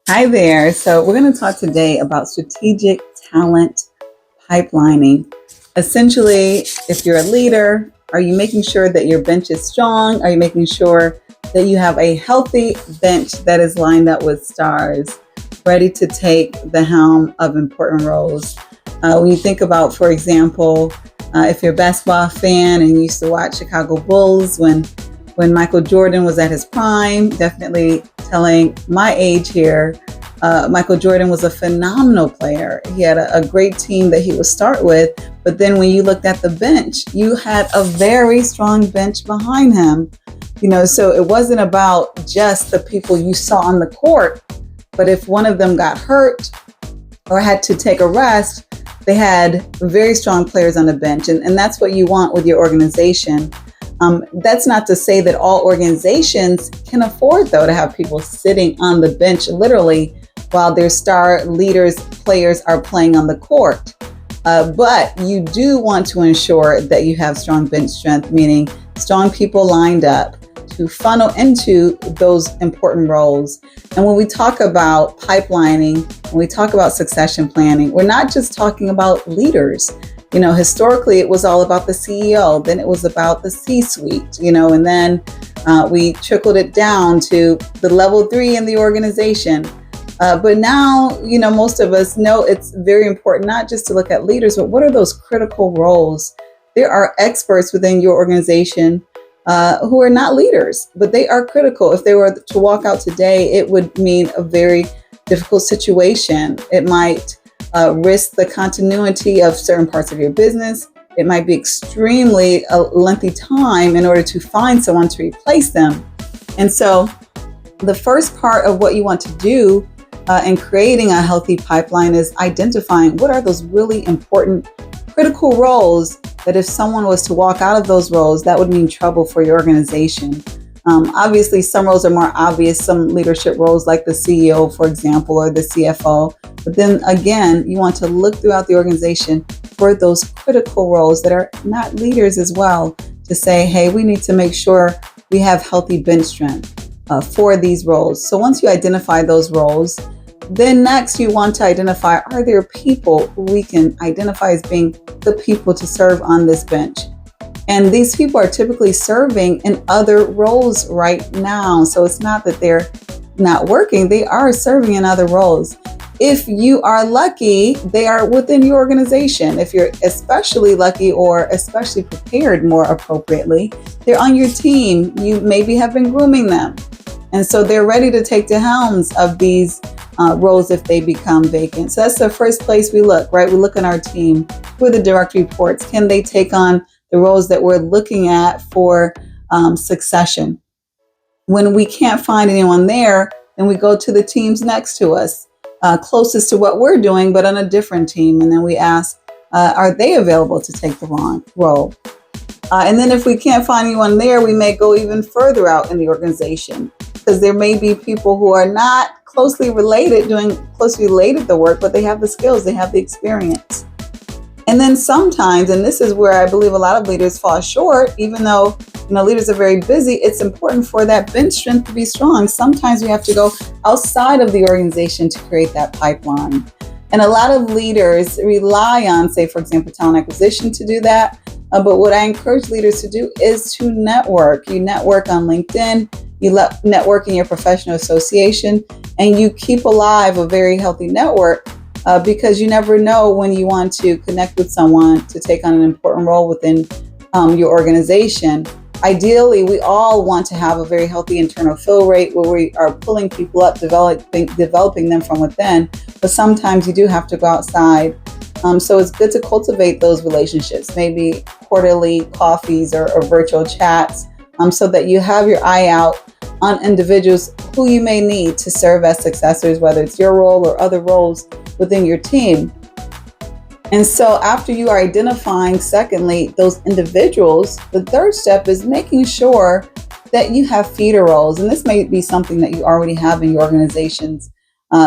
Hi there. So, we're going to talk today about strategic talent pipelining. Essentially, if you're a leader, are you making sure that your bench is strong? Are you making sure that you have a healthy bench that is lined up with stars, ready to take the helm of important roles? When you think about, for example, if you're a basketball fan and you used to watch Chicago Bulls when Michael Jordan was at his prime, definitely telling my age here. Michael Jordan was a phenomenal player. He had a great team that he would start with, but then when you looked at the bench, you had a very strong bench behind him. So it wasn't about just the people you saw on the court, but if one of them got hurt or had to take a rest, they had very strong players on the bench. And that's what you want with your organization. That's not to say that all organizations can afford, though, to have people sitting on the bench literally while their star leaders, players are playing on the court. But you do want to ensure that you have strong bench strength, meaning strong people lined up to funnel into those important roles. And when we talk about pipelining, when we talk about succession planning, we're not just talking about leaders. Historically, it was all about the CEO, then it was about the C-suite, and then we trickled it down to the level 3 in the organization. But now, most of us know it's very important not just to look at leaders, but what are those critical roles? There are experts within your organization who are not leaders, but they are critical. If they were to walk out today, it would mean a very difficult situation. It might risk the continuity of certain parts of your business. It might be extremely a lengthy time in order to find someone to replace them. And so the first part of what you want to do in creating a healthy pipeline is identifying what are those really important critical roles that if someone was to walk out of those roles, that would mean trouble for your organization. Obviously, some roles are more obvious, some leadership roles like the CEO, for example, or the CFO. But then again, you want to look throughout the organization for those critical roles that are not leaders as well to say, hey, we need to make sure we have healthy bench strength for these roles. So once you identify those roles, then next you want to identify, are there people who we can identify as being the people to serve on this bench? And these people are typically serving in other roles right now. So it's not that they're not working, they are serving in other roles. If you are lucky, they are within your organization. If you're especially lucky or especially prepared more appropriately, they're on your team. You maybe have been grooming them. And so they're ready to take the helms of these roles if they become vacant. So that's the first place we look, right? We look in our team. Who are the direct reports? Can they take on the roles that we're looking at for succession? When we can't find anyone there, then we go to the teams next to us, closest to what we're doing, but on a different team. And then we ask, are they available to take the wrong role? And then if we can't find anyone there, we may go even further out in the organization because there may be people who are not closely related, doing closely related the work, but they have the skills, they have the experience. And then sometimes, and this is where I believe a lot of leaders fall short, even though leaders are very busy, it's important for that bench strength to be strong. Sometimes we have to go outside of the organization to create that pipeline. And a lot of leaders rely on, say, for example, talent acquisition to do that. But what I encourage leaders to do is to network. You network on LinkedIn, you network in your professional association, and you keep alive a very healthy network because you never know when you want to connect with someone to take on an important role within your organization. Ideally, we all want to have a very healthy internal fill rate where we are pulling people up, developing them from within. But sometimes you do have to go outside. So it's good to cultivate those relationships, maybe quarterly coffees or virtual chats, so that you have your eye out on individuals who you may need to serve as successors, whether it's your role or other roles within your team. And so after you are identifying, secondly, those individuals, the third step is making sure that you have feeder roles. And this may be something that you already have in your organizations.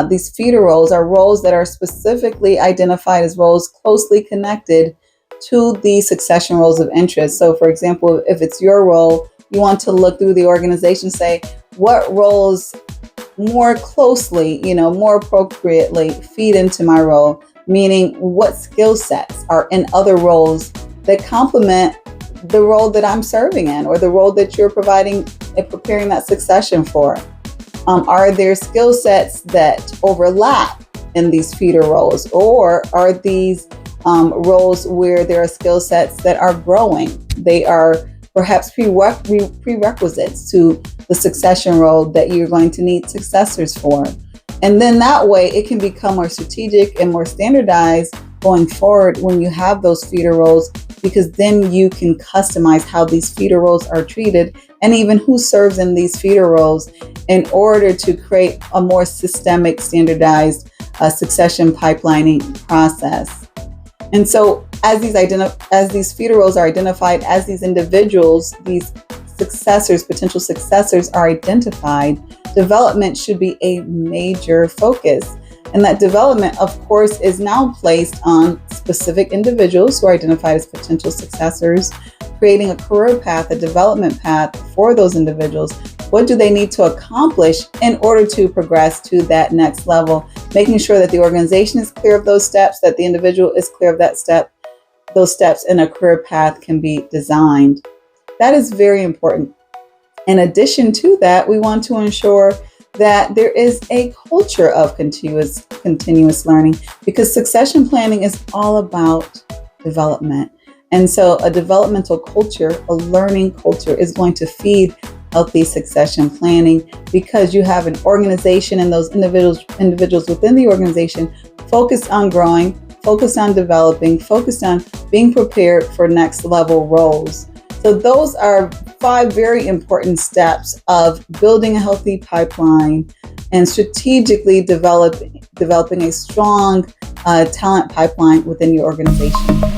These feeder roles are roles that are specifically identified as roles closely connected to the succession roles of interest. So for example, if it's your role, you want to look through the organization, say, what roles more closely, more appropriately feed into my role, meaning what skill sets are in other roles that complement the role that I'm serving in or the role that you're providing and preparing that succession for. Are there skill sets that overlap in these feeder roles, or are these roles where there are skill sets that are growing? They are perhaps prerequisites to the succession role that you're going to need successors for. And then that way it can become more strategic and more standardized going forward when you have those feeder roles, because then you can customize how these feeder roles are treated and even who serves in these feeder roles in order to create a more systemic, standardized succession pipelining process. And so as these feeder roles are identified, as these individuals, these successors, potential successors are identified, development should be a major focus. And that development, of course, is now placed on specific individuals who are identified as potential successors, creating a career path, a development path for those individuals. What do they need to accomplish in order to progress to that next level? Making sure that the organization is clear of those steps, that the individual is clear of those steps, and a career path can be designed. That is very important. In addition to that, we want to ensure that there is a culture of continuous learning, because succession planning is all about development. And so a developmental culture, a learning culture, is going to feed healthy succession planning, because you have an organization and those individuals within the organization focused on growing, focused on developing, focused on being prepared for next level roles. So those are 5 very important steps of building a healthy pipeline and strategically developing a strong talent pipeline within your organization.